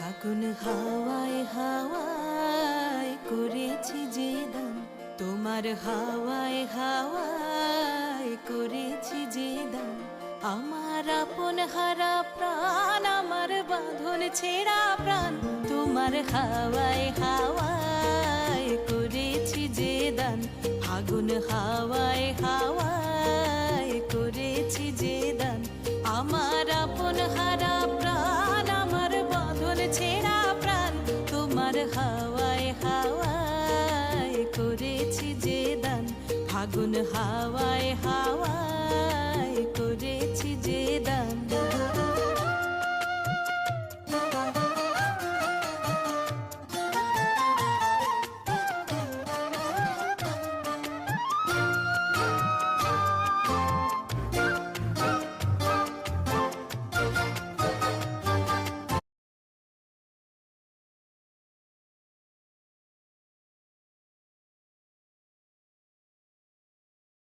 ফাগুন হাওয়ায় হাওয়ায় করেছি যে দান, তোমার হাওয়ায় হাওয়ায় করেছি যে দান। আমার আপন হারা প্রাণ, আমার বাঁধন ছেঁড়া প্রাণ, তোমার হাওয়ায় হাওয়ায় করেছি যে দান। ফাগুন হাওয়ায় হাওয়ায় করেছি যে দান। আমার আপন হারা প্রাণ, আমার বাঁধন ছেঁড়া প্রাণ, তোমার হাওয়ায় হাওয়ায় করেছি যে দান। ফাগুন হাওয়ায় হাওয়ায় করেছি যে দান।